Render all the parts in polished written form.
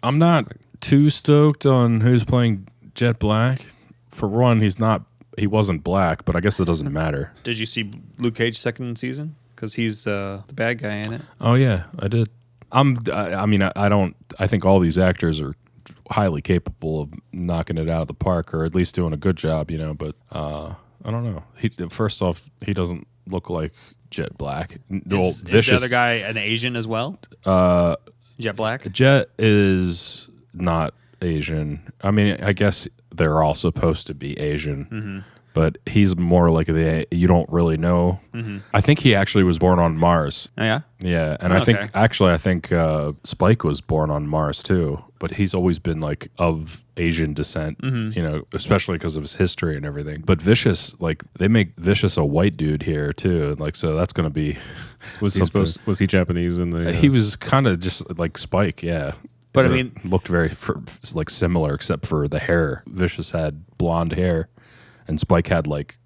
I'm not too stoked on who's playing Jet Black. For one, he wasn't black, but I guess it doesn't matter. Did you see Luke Cage second season? Because he's the bad guy in it. Oh yeah, I did. I think all these actors are highly capable of knocking it out of the park, or at least doing a good job, But I don't know. First off, he doesn't look like Jet Black. Is the other guy an Asian as well? Jet Black? Jet is not Asian. I mean, I guess they're all supposed to be Asian, but he's more like you don't really know. I think he actually was born on Mars. Oh, yeah? Yeah, and I think Spike was born on Mars too, but he's always been like of Asian descent, especially because of his history and everything. But Vicious, like they make Vicious a white dude here too, like so that's going to be was he Japanese in the He was kind of just like Spike, yeah. But I mean, looked very similar except for the hair. Vicious had blonde hair, and Spike had like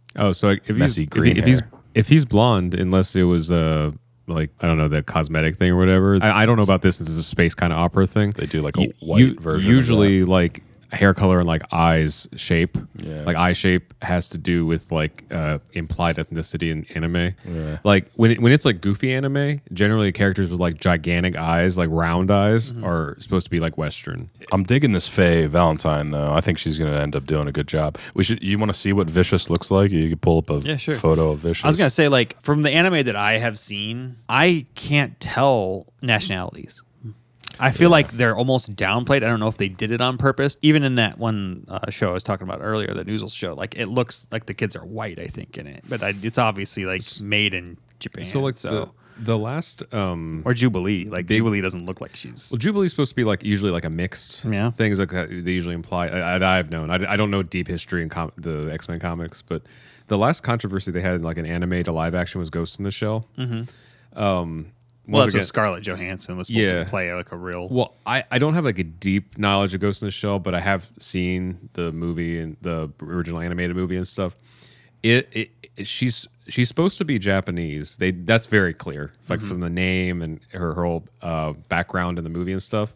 messy green hair. If he's blonde, unless it was like I don't know, the cosmetic thing or whatever. I don't know about this since it's a space kind of opera thing. They do like a white version. Usually, like hair color and like eyes shape. Yeah. Like eye shape has to do with like implied ethnicity in anime. Yeah. Like when it's like goofy anime, generally characters with like gigantic eyes, like round eyes, are supposed to be like Western. I'm digging this Faye Valentine though. I think she's going to end up doing a good job. You want to see what Vicious looks like? You can pull up a photo of Vicious. I was going to say, like, from the anime that I have seen, I can't tell nationalities. I feel like they're almost downplayed. I don't know if they did it on purpose. Even in that one show I was talking about earlier, the Noozles show, like it looks like the kids are white, I think, in it. But it's obviously like made in Japan. So like the last or Jubilee, like Jubilee doesn't look like she's. Well, Jubilee's supposed to be like usually like a mixed things like they usually imply. I've known. I don't know deep history in the X-Men comics, but the last controversy they had in like an anime to live action was Ghost in the Shell. Well, that's what Scarlett Johansson was supposed to play, like a real. Well, I don't have like a deep knowledge of Ghost in the Shell, but I have seen the movie and the original animated movie and stuff. She's supposed to be Japanese. That's very clear, like from the name and her whole background in the movie and stuff.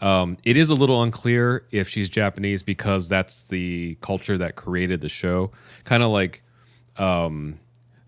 It is a little unclear if she's Japanese because that's the culture that created the show. Kind of like.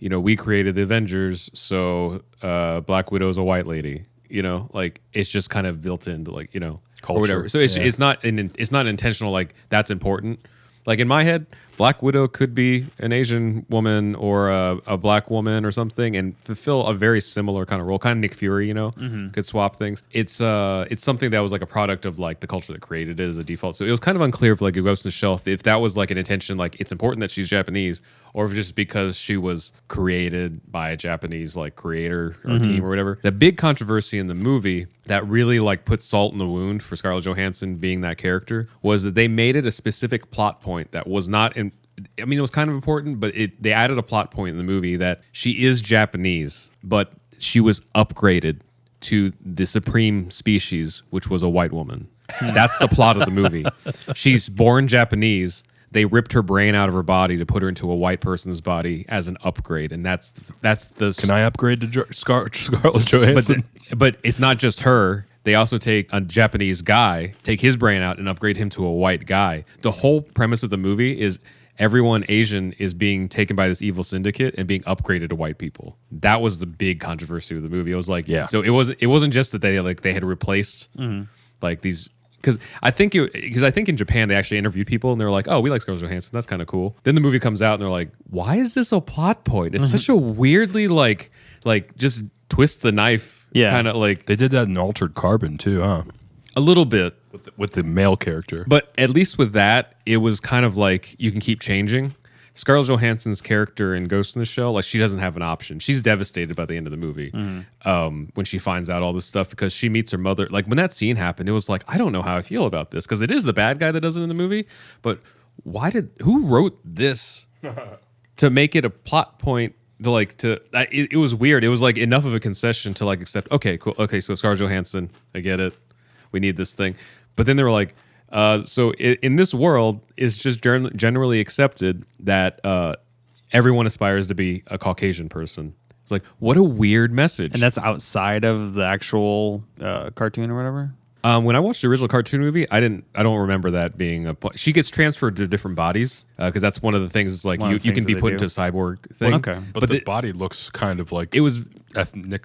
We created the Avengers, so Black Widow is a white lady. Like it's just kind of built into like culture or whatever. So it's not intentional. Like that's important. Like in my head, Black Widow could be an Asian woman or a black woman or something and fulfill a very similar kind of role. Kind of Nick Fury, could swap things. It's something that was like a product of like the culture that created it as a default. So it was kind of unclear if like it goes to the shelf if that was like an intention, like it's important that she's Japanese, or if just because she was created by a Japanese like creator or team or whatever. The big controversy in the movie that really like put salt in the wound for Scarlett Johansson being that character was that they made it a specific plot point that was not in. I mean, it was kind of important, but they added a plot point in the movie that she is Japanese, but she was upgraded to the supreme species, which was a white woman. That's the plot of the movie. She's born Japanese. They ripped her brain out of her body to put her into a white person's body as an upgrade, and that's the. Can I upgrade to Scarlett Johansson? But it's not just her. They also take a Japanese guy, take his brain out, and upgrade him to a white guy. The whole premise of the movie is everyone Asian is being taken by this evil syndicate and being upgraded to white people. That was the big controversy of the movie. It was like, so it wasn't just that they had replaced like these. Because I think in Japan they actually interviewed people and they were like, oh, we like Scarlett Johansson, that's kind of cool. Then the movie comes out and they're like, why is this a plot point? It's such a weirdly like just twist the knife kind of like. They did that in Altered Carbon too, huh? A little bit with the male character, but at least with that, it was kind of like you can keep changing. Scarlett Johansson's character in Ghost in the Shell, like she doesn't have an option. She's devastated by the end of the movie when she finds out all this stuff because she meets her mother. Like when that scene happened, it was like I don't know how I feel about this because it is the bad guy that does it in the movie. But who wrote this to make it a plot point? It was weird. It was like enough of a concession to like accept. Okay, cool. Okay, so Scarlett Johansson, I get it. We need this thing. But then they were like, so in this world, it's just generally accepted that everyone aspires to be a Caucasian person. It's like, what a weird message. And that's outside of the actual cartoon or whatever? When I watched the original cartoon movie, I don't remember that being a point. She gets transferred to different bodies because that's one of the things. Is like One of the you can things be that put they into a do. cyborg thing. Okay. But the body looks kind of like It was. ethnic.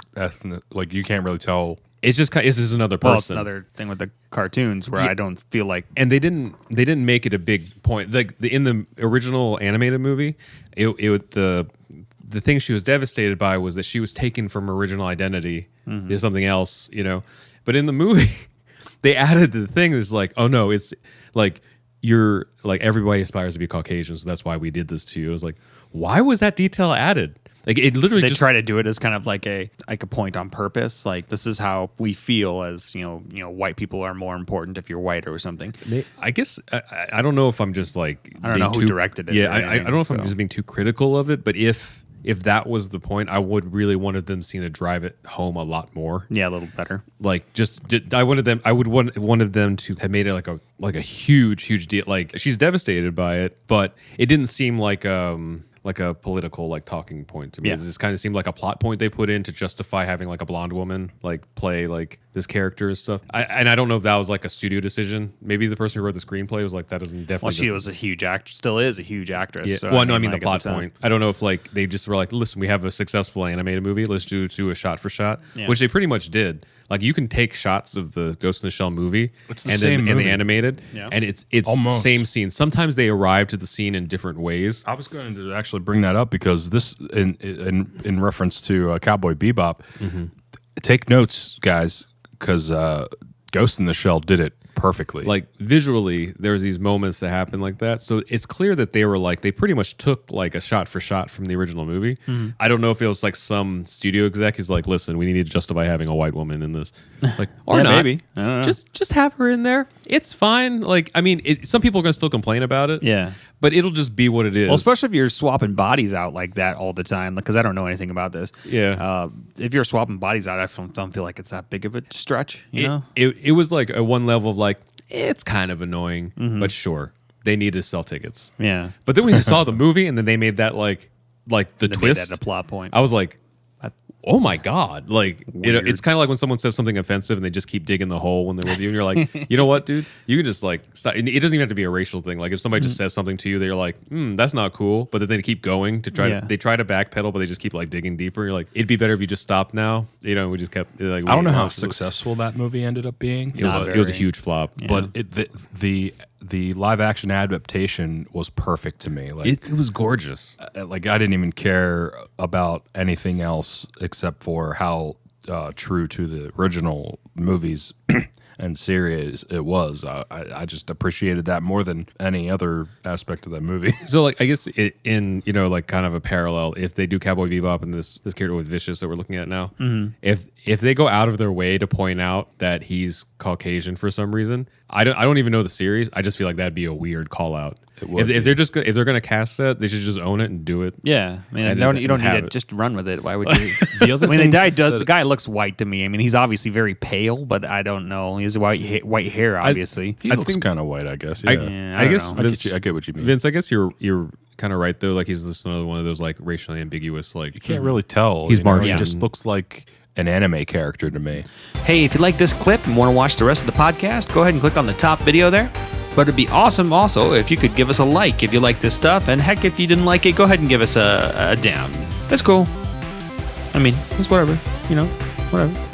Like you can't really tell. It's just this is another person. Well, it's another thing with the cartoons where I don't feel like. And they didn't make it a big point. Like in the original animated movie, the thing she was devastated by was that she was taken from her original identity to something else, But in the movie, they added the thing that's like, oh no, it's like you're like everybody aspires to be Caucasian, so that's why we did this to you. It was like, why was that detail added? Like it literally They just try to do it as kind of like a point on purpose. Like this is how we feel as white people are more important if you're white or something. I guess I don't know if I'm just like I don't know who directed it. Yeah, or I anything, don't know if I'm so. just being too critical of it, but if that was the point, I would really wanted them to drive it home a lot more. Yeah, a little better. Like I wanted them. I would wanted them to have made it like a huge deal. Like she's devastated by it, but it didn't seem like a political like talking point to me. Yeah. It just kind of seemed like a plot point they put in to justify having like a blonde woman like play like this character and stuff. I don't know if that was like a studio decision. Maybe the person who wrote the screenplay was like, that doesn't definitely. Well, she was a huge actress, still is a huge actress. Yeah. So, Well, no, I mean like, the at plot point. I don't know if like they just were like, listen, we have a successful animated movie. Let's do a shot for shot, Yeah. which they pretty much did. Like you can take shots of the Ghost in the Shell movie It's the and same the movie. animated, Yeah. and it's Almost. same scene. Sometimes they arrive to the scene in different ways. I was going to actually bring that up because this, in reference to Cowboy Bebop, take notes, guys, because Ghost in the Shell did it perfectly. Like visually, there's these moments that happen like that. So it's clear that they pretty much took like a shot for shot from the original movie. I don't know if it was like some studio exec is like, listen, we need to justify having a white woman in this, like or Yeah, not. maybe. I don't know. Just have her in there. It's fine. Like I mean, some people are gonna still complain about it. Yeah. but it'll just be what it is. Well, especially if you're swapping bodies out like that all the time, because I don't know anything about this. Yeah. If you're swapping bodies out, I don't feel like it's that big of a stretch. You know. It was like a one level of like it's kind of annoying, but sure, they need to sell tickets. Yeah. But then when you saw the movie and then they made that like the They made twist, that a plot point. I was like, oh my God. Like, Weird. it's kind of like when someone says something offensive and they just keep digging the hole when they're with you. And you're like, you know what, dude? You can just like stop. It doesn't even have to be a racial thing. Like if somebody just says something to you, they're like, that's not cool. But then they keep going to try. Yeah. They try to backpedal, but they just keep like digging deeper. You're like, it'd be better if you just stopped now. You know, we just kept like. I don't know how successful that movie ended up being. It was, Not it was a very. huge flop. But the live action adaptation was perfect to me. Like It was gorgeous. like I didn't even care about anything else except for how true to the original movies and series it was. I just appreciated that more than any other aspect of that movie. So, like, I guess in like kind of a parallel, if they do Cowboy Bebop and this character with Vicious that we're looking at now, if they go out of their way to point out that he's Caucasian for some reason, I don't even know the series. I just feel like that'd be a weird call out. It would If be. they're gonna cast that, they should just own it and do it. Yeah, I mean, And you don't have need to it. just run with it. Why would you? The other I mean, things the guy looks white to me. I mean, he's obviously very pale, but I don't know. He has white hair, obviously. He I looks think- kind of white, I guess. I Yeah. I guess don't know. Vince, I get what you mean. Vince, I guess you're kind of right though. Like he's just another one of those like racially ambiguous. Like You can't really tell. He's you know? Martian. He just looks like an anime character to me. Hey, if you like this clip and want to watch the rest of the podcast, go ahead and click on the top video there. But it'd be awesome also if you could give us a like if you like this stuff. And heck, if you didn't like it, go ahead and give us a down. That's cool. I mean, it's whatever, whatever.